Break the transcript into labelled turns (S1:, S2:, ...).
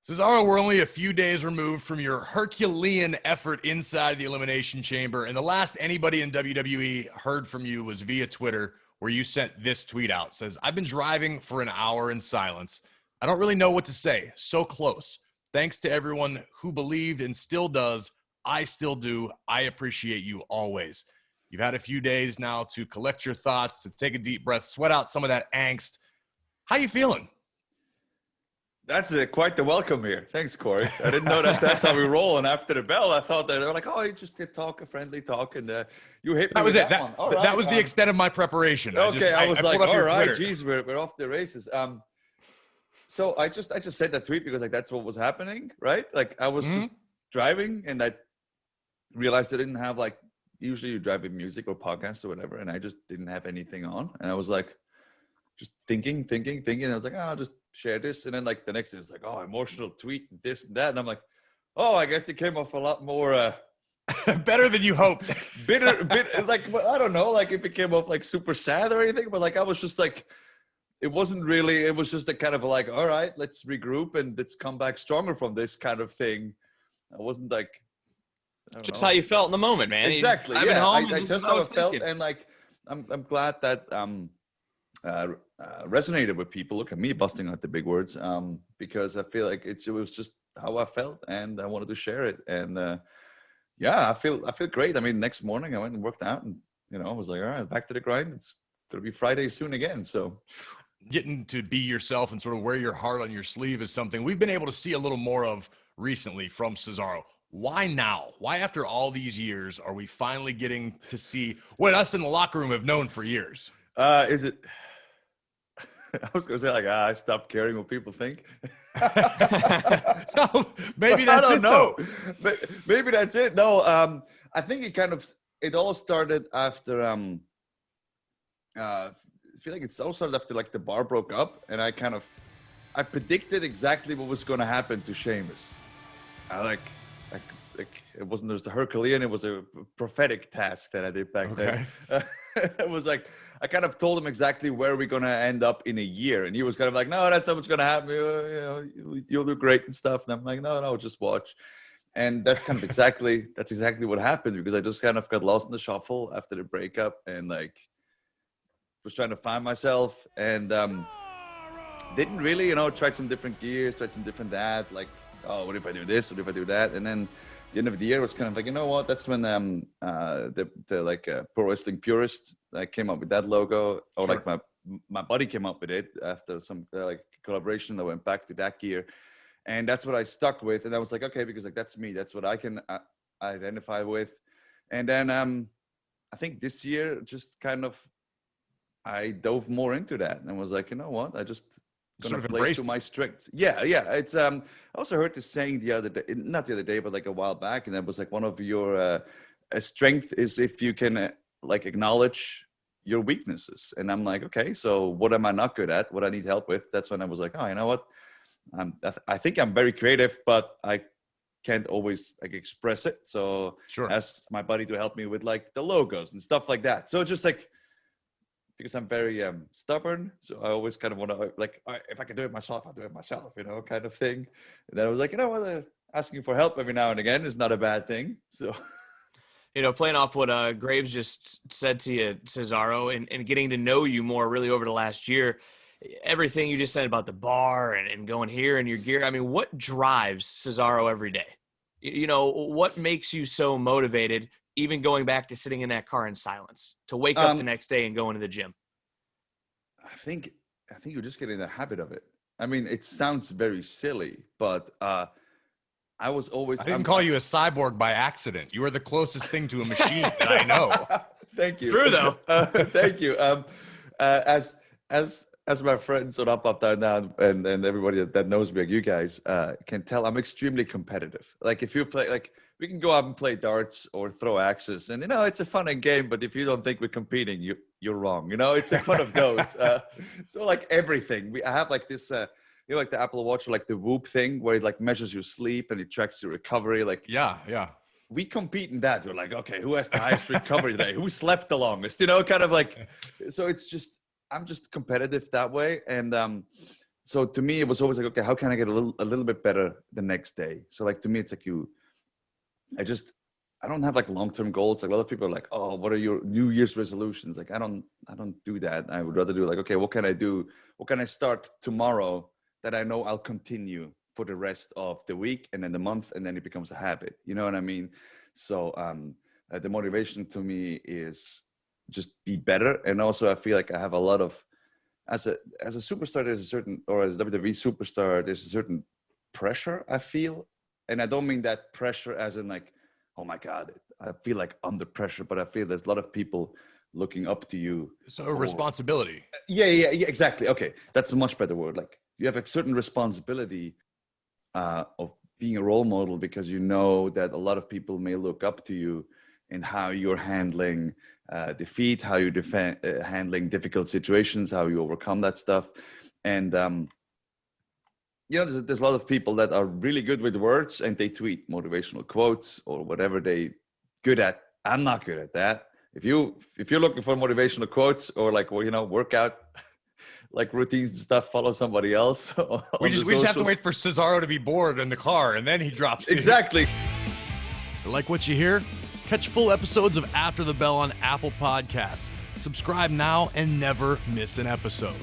S1: Cesaro, we're only a few days removed from your Herculean effort inside the Elimination Chamber, and the last anybody in WWE heard from you was via Twitter, where you sent this tweet out. It says, I've been driving for an hour in silence. I don't really know what to say. So close. Thanks to everyone who believed and still does. I still do. I appreciate you always. You've had a few days now to collect your thoughts, to take a deep breath, sweat out some of that angst. How you feeling?
S2: That's quite the welcome here. Thanks, Corey. I didn't know that's how we roll. And after the bell, I thought that they were like, oh, you just did talk, a friendly talk. And you hit me
S1: that was
S2: with
S1: it.
S2: That one.
S1: That was the extent of my preparation.
S2: Okay, I was like, all right,
S1: Twitter.
S2: geez, we're off the races. So I just said that tweet because like that's what was happening, right? Like I was just driving and I realized I didn't have like, usually you drive with music or podcasts or whatever. And I just didn't have anything on. And I was like, just thinking. I was like, oh, I'll just share this. And then like the next day it's like, oh, emotional tweet, this and that. And I'm like, oh, I guess it came off a lot more
S1: better than you hoped.
S2: bitter, like, I don't know, like if it came off like super sad or anything, but like I was just like, it wasn't really, it was just a kind of like, all right, let's regroup and let's come back stronger from this kind of thing. I wasn't like,
S3: just how you felt in the moment, man.
S2: Exactly. Yeah, I just how I felt. And like, I'm glad that resonated with people. Look at me busting out the big words, because I feel like it was just how I felt, and I wanted to share it. And yeah, I feel great. I mean, next morning I went and worked out, and I was like, all right, back to the grind. It's gonna be Friday soon again. So
S1: getting to be yourself and sort of wear your heart on your sleeve is something we've been able to see a little more of recently from Cesaro. Why now? Why after all these years are we finally getting to see what us in the locker room have known for years?
S2: Is it? I was going to say, like, I stopped caring what people think.
S1: No, maybe that's
S2: I don't know.
S1: Though.
S2: Maybe that's it. No, I think it all started after, I feel like it all started after, like, the bar broke up. And I predicted exactly what was going to happen to Sheamus. It wasn't just a Herculean, it was a prophetic task that I did back then. It was like, I kind of told him exactly where we're going to end up in a year. And he was kind of like, no, that's not what's going to happen. You'll do great and stuff. And I'm like, no, just watch. And that's kind of exactly what happened, because I just kind of got lost in the shuffle after the breakup and like was trying to find myself and didn't really, tried some different gears, tried some different that, like, oh, what if I do this? What if I do that? And then the end of the year was kind of like, you know what? That's when the Pro Wrestling Purist came up with that logo. Or
S1: sure.
S2: Like my buddy came up with it after some like collaboration that went back to that gear, and that's what I stuck with. And I was like, okay, because like that's me. That's what I can identify with. And then I think this year just kind of I dove more into that and was like, you know what? I just gonna play to my strengths. Yeah. It's I also heard this saying the other day, not the other day, but like a while back, and that was like one of your strength is if you can like acknowledge your weaknesses. And I'm like, okay, so what am I not good at? What I need help with? That's when I was like, oh, you know what? I think I'm very creative, but I can't always like express it. So
S1: sure.
S2: Asked my buddy to help me with like the logos and stuff like that. So just like, because I'm very stubborn, so I always kind of want to like, all right, if I can do it myself, I'll do it myself, kind of thing. And then I was like, you know what, asking for help every now and again is not a bad thing. So,
S3: playing off what Graves just said to you, Cesaro, and getting to know you more really over the last year, everything you just said about the bar and going here and your gear. I mean, what drives Cesaro every day? What makes you so motivated? Even going back to sitting in that car in silence, to wake up the next day and go into the gym?
S2: I think you're just getting in the habit of it. I mean, it sounds very silly, but I didn't
S1: call you a cyborg by accident. You are the closest thing to a machine that I know.
S2: Thank you.
S3: True, though.
S2: Thank you. As my friends on Up, Down, Down, and everybody that knows me, like you guys, can tell, I'm extremely competitive. Like if you play, like we can go out and play darts or throw axes, and it's a fun and game. But if you don't think we're competing, you're wrong. It's like one of those. So like everything, I have like this. Like the Apple Watch, or like the Whoop thing, where it like measures your sleep and it tracks your recovery. Like
S1: yeah.
S2: We compete in that. We're like, okay, who has the highest recovery today? Who slept the longest? Kind of like. So it's just. I'm just competitive that way. And so to me, it was always like, okay, how can I get a little bit better the next day? So like to me, it's like I don't have like long-term goals. Like a lot of people are like, oh, what are your New Year's resolutions? Like I don't do that. I would rather do like, okay, what can I do? What can I start tomorrow that I know I'll continue for the rest of the week and then the month, and then it becomes a habit. You know what I mean? So the motivation to me is just be better. And also I feel like I have a lot of, as a superstar, there's a certain, or as a WWE superstar, there's a certain pressure I feel. And I don't mean that pressure as in like, oh my God, I feel like under pressure, but I feel there's a lot of people looking up to you.
S1: So a responsibility.
S2: Yeah, exactly. Okay, that's a much better word. Like you have a certain responsibility of being a role model, because you know that a lot of people may look up to you in how you're handling defeat, how you're handling difficult situations, how you overcome that stuff. And there's a lot of people that are really good with words and they tweet motivational quotes or whatever they good at. I'm not good at that. If you're looking for motivational quotes or like, workout like routines and stuff, follow somebody else.
S1: We just have to wait for Cesaro to be bored in the car, and then he drops.
S2: Exactly.
S1: Like what you hear? Catch full episodes of After the Bell on Apple Podcasts. Subscribe now and never miss an episode.